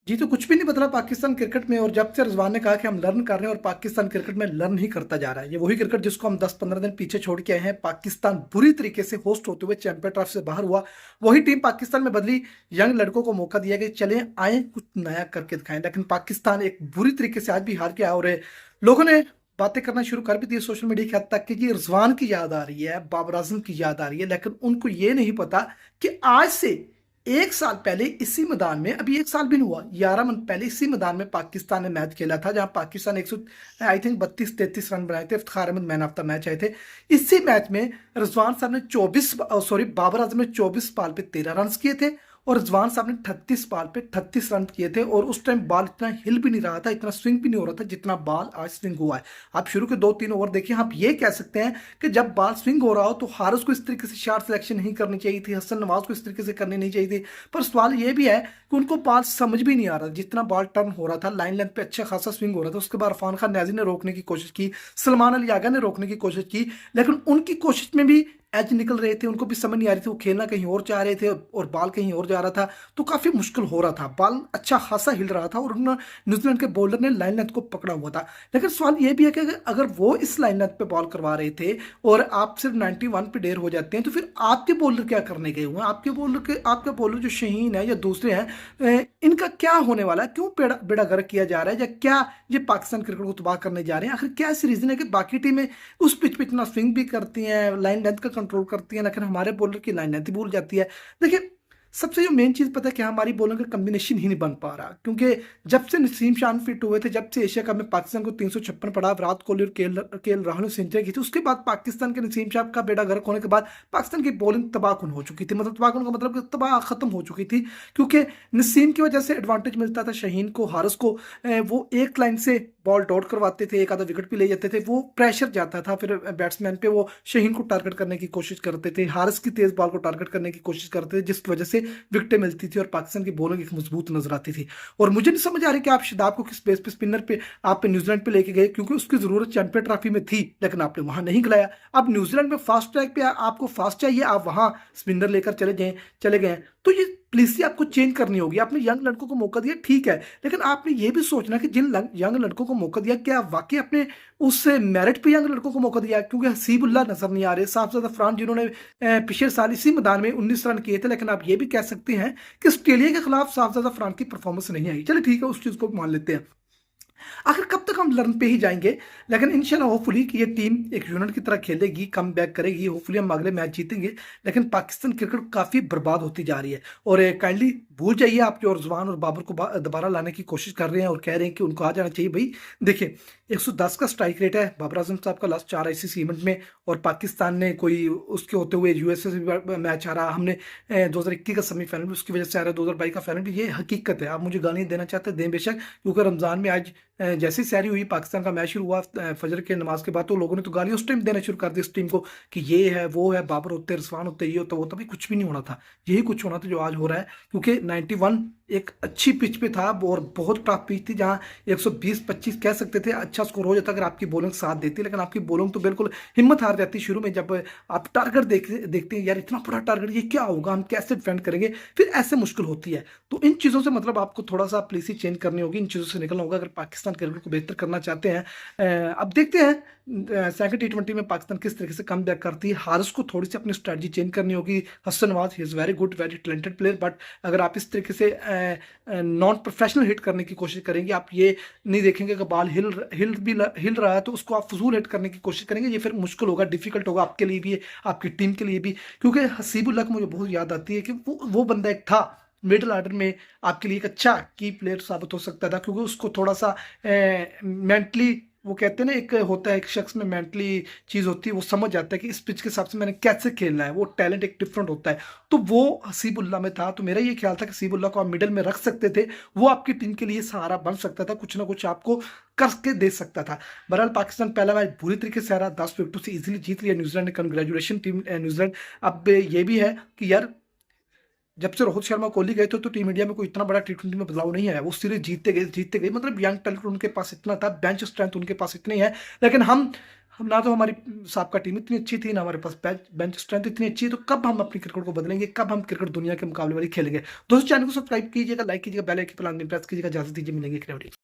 जी, तो कुछ भी नहीं बदला पाकिस्तान क्रिकेट में। और जब से रिजवान ने कहा कि हम लर्न कर रहे हैं और पाकिस्तान क्रिकेट में लर्न ही करता जा रहा है। ये वही क्रिकेट जिसको हम 10-15 दिन पीछे छोड़ के आए हैं। पाकिस्तान बुरी तरीके से होस्ट होते हुए चैंपियन ट्रॉफी से बाहर हुआ। वही टीम पाकिस्तान में बदली। यंग लड़कों को मौका दिया कि चले आए कुछ नया करके दिखाएं, लेकिन पाकिस्तान एक बुरी तरीके से आज भी हार के आया। और लोगों ने बातें करना शुरू कर भी दी सोशल मीडिया की हद तक कि जी रिजवान की याद आ रही है, बाबर आजम की याद आ रही है। लेकिन उनको ये नहीं पता कि आज से 1 साल पहले इसी मैदान में, अभी 1 साल भी नहीं हुआ, 11 मंथ पहले इसी मैदान में पाकिस्तान ने मैच खेला था, जहां पाकिस्तान 100 आई थिंक 32-33 रन बनाए थे। Iftikhar Ahmed man of the match आए थे। इसी मैच में रिजवान साहब ने 24 सॉरी बाबर आजम ने 24 बॉल पे 13 रन किए थे और रिजवान साहब ने 38 बॉल पे 38 रन किए थे। और उस टाइम बॉल इतना हिल भी नहीं रहा था, इतना स्विंग भी नहीं हो रहा था जितना बॉल आज स्विंग हुआ है। आप शुरू के 2-3 ओवर देखिए, आप ये कह सकते हैं कि जब बॉल स्विंग हो रहा हो तो हारिस को इस तरीके से शॉट सिलेक्शन नहीं करनी चाहिए थी, हसन नवाज को इस तरीके से करनी नहीं चाहिए थी। पर सवाल ये भी है कि उनको बॉल समझ भी नहीं आ रहा, जितना बॉल टर्न हो रहा था लाइन लेंथ पे अच्छा खासा स्विंग हो रहा था। उसके बाद इरफान खान न्याजी ने रोकने की कोशिश की, सलमान अली आगा ने रोकने की कोशिश की, लेकिन उनकी कोशिश में भी एज निकल रहे थे। उनको भी समझ नहीं आ रही थी, वो खेलना कहीं और चाह रहे थे और बॉल कहीं और जा रहा था। तो काफी मुश्किल हो रहा था, बॉल अच्छा खासा हिल रहा था और न्यूजीलैंड के बॉलर ने लाइन लेंथ को पकड़ा हुआ था। लेकिन सवाल ये भी है कि अगर वो इस लाइन लेंथ पे बॉल करवा रहे थे और आप सिर्फ 91 पे डेर हो जाते हैं, तो फिर आपके बॉलर क्या करने गए हुए हैं? आपके बॉलर जो शहीन है या दूसरे हैं, इनका क्या होने वाला है? क्यों बेड़ा बेड़ा गर्क किया जा रहा है? या क्या ये पाकिस्तान क्रिकेट को तबाह करने जा रहे हैं? आखिर क्या ऐसी रीजन है कि बाकी टीमें उस पिच पे इतना स्विंग भी करती हैं, लाइन लेंथ का कंट्रोल करती हैं, लेकिन हमारे बॉलर की लाइन लेंथ ही भूल जाती है? देखिए, सबसे जो मेन चीज पता है कि हमारी बॉलिंग का कॉम्बिनेशन ही नहीं बन पा रहा। क्योंकि जब से नसीम शान फिट हुए थे, जब से एशिया कप में पाकिस्तान को 356 पड़ा, विराट कोहली और केएल राहुल ने सेंचुरी की थी, उसके बाद पाकिस्तान के नसीम शाह का बेड़ा गर्क होने के बाद पाकिस्तान की बॉलिंग तबाहकुन हो चुकी थी। मतलब तबाहकुन का मतलब कि तबाह खत्म हो चुकी थी। क्योंकि नसीम की वजह से एडवांटेज मिलता था शहीन को, हारिस को। वो एक लाइन से बॉल डॉट करवाते थे, एक आधा विकेट भी ले जाते थे, वो प्रेशर जाता था फिर बैट्समैन पे। वो शहीन को टारगेट करने की कोशिश करते थे, हारिस की तेज बॉल को टारगेट करने की कोशिश करते थे, जिसकी वजह से विकेटें मिलती थी और पाकिस्तान की बॉलिंग एक मजबूत नजर आती थी। और मुझे नहीं समझ आ रही कि आप शादाब को किस बेस पे स्पिनर पे आप न्यूजीलैंड पे लेके गए, क्योंकि उसकी जरूरत चैंपियन ट्रॉफी में थी, लेकिन आपने वहां नहीं खिलाया। अब न्यूजीलैंड में फास्ट ट्रैक पे आपको फास्ट चाहिए, आप वहां स्पिनर लेकर चले गए। तो ये पॉलिसी आपको चेंज करनी होगी। आपने यंग लड़कों को मौका दिया, ठीक है, लेकिन आपने ये भी सोचना कि जिन यंग लड़कों को मौका दिया, क्या वाकई अपने उस मेरिट पे यंग लड़कों को मौका दिया? क्योंकि हसीबुल्लाह नजर नहीं आ रहे, साफजादा अफरान जिन्होंने पिछले साल इसी मैदान में 19 रन किए थे। लेकिन आप ये भी कह सकते हैं कि ऑस्ट्रेलिया के खिलाफ साफजादा अफरान की परफॉर्मेंस नहीं आई। चलिए ठीक है, उस चीज को मान लेते हैं। आखिर कब तक हम लर्न पे ही जाएंगे? लेकिन इंशाल्लाह होपफुली कि ये टीम एक यूनिट की तरह खेलेगी, कम बैक करेगी, होपफुली हम अगले मैच जीतेंगे। लेकिन पाकिस्तान क्रिकेट काफी बर्बाद होती जा रही है। और काइंडली भूल जाइए आप जो रिजवान और बाबर को दोबारा लाने की कोशिश कर रहे हैं और कह रहे हैं कि उनको आ जाना चाहिए। भाई देखिए, 110 का स्ट्राइक रेट है बाबर आजम साहब का लास्ट 4 आईसीसी इवेंट में, और पाकिस्तान ने कोई उसके होते हुए यूएसए से भी मैच आ रहा। हमने 2021 का सेमीफाइनल भी उसकी वजह से आ रहा है, 2022 का फाइनल भी। ये हकीकत है, आप मुझे गालियां देना चाहते हैं दें बेशक, क्योंकि रमजान में आज जैसे ही सैरी हुई, पाकिस्तान का मैच शुरू हुआ फजर के नमाज के बाद, तो लोगों ने तो गाली उस टाइम देना शुरू कर दी इस टीम को कि ये है वो है, बाबर होते, रिजवान होते, ये होता वो। तभी कुछ भी नहीं होना था, यही कुछ होना था जो आज हो रहा है। क्योंकि 91 एक अच्छी पिच पे था और बहुत टफ पिच थी, जहां 120-25 कह सकते थे अच्छा स्कोर हो जाता अगर आपकी बॉलिंग साथ देती। लेकिन आपकी बॉलिंग तो बिल्कुल हिम्मत हार जाती शुरू में, जब आप टारगेट देखते हैं यार इतना बड़ा टारगेट, ये क्या होगा, हम कैसे डिफेंड करेंगे, फिर ऐसे मुश्किल होती है। तो इन चीज़ों से मतलब आपको थोड़ा सा पॉलिसी चेंज करनी होगी, इन चीज़ों से निकलना होगा अगर पाकिस्तान क्रिकेट को बेहतर करना चाहते हैं। अब देखते हैं सेकंड T20 में पाकिस्तान किस तरीके से कम बैक करती है। हारिस को थोड़ी सी अपनी स्ट्रेटजी चेंज करनी होगी। Hasan Nawaz he is very good, very talented player, but अगर आप इस तरीके से नॉन प्रोफेशनल हिट करने की कोशिश करेंगे, आप ये नहीं देखेंगे कि बॉल हिल रहा है तो उसको आप फजूल हिट करने की कोशिश करेंगे, ये फिर मुश्किल होगा, डिफिकल्ट होगा आपके लिए भी, आपकी टीम के लिए भी। क्योंकि हसीबुल्लाह को मुझे बहुत याद आती है कि वो बंदा एक था मिडिल ऑर्डर में, आपके लिए एक अच्छा की प्लेयर साबित हो सकता था। क्योंकि उसको थोड़ा सा मेंटली, वो कहते हैं ना, एक होता है एक शख्स में मेंटली चीज होती है, वो समझ जाता है कि इस पिच के हिसाब से मैंने कैसे खेलना है, वो टैलेंट एक डिफरेंट होता है। तो वो हसीबुल्लाह में था। तो मेरा ये ख्याल था कि हसीबुल्लाह को आप मिडिल में रख सकते थे, वो आपकी टीम के लिए सहारा बन सकता था, कुछ ना कुछ आपको करके दे सकता था। बहरहाल पाकिस्तान पहला मैच बुरी तरीके से हारा, 10 विकेटों से इजीली जीत लिया न्यूजीलैंड ने। Congratulation team New Zealand. अब ये भी है कि यार जब से रोहित शर्मा कोहली गए थे तो टीम इंडिया में कोई इतना बड़ा T20 में बदलाव नहीं आया। वो सीरीज जीतते गए। मतलब यंग टैलेंट उनके पास इतना था, बेंच स्ट्रेंथ उनके पास इतनी है। लेकिन हम हम ना तो हमारी साहब का टीम इतनी अच्छी थी, ना हमारे पास बेंच स्ट्रेंथ इतनी अच्छी है, तो कब हम अपनी क्रिकेट को बदलेंगे, कब हम क्रिकेट दुनिया के मुकाबले वाली खेलेंगे। दोस्तों चैनल को सब्सक्राइब कीजिएगा, लाइक कीजिएगा, बेल आइकन पर प्रेस कीजिएगा। इजाजत दीजिए, मिलेंगे एक नए वीडियो।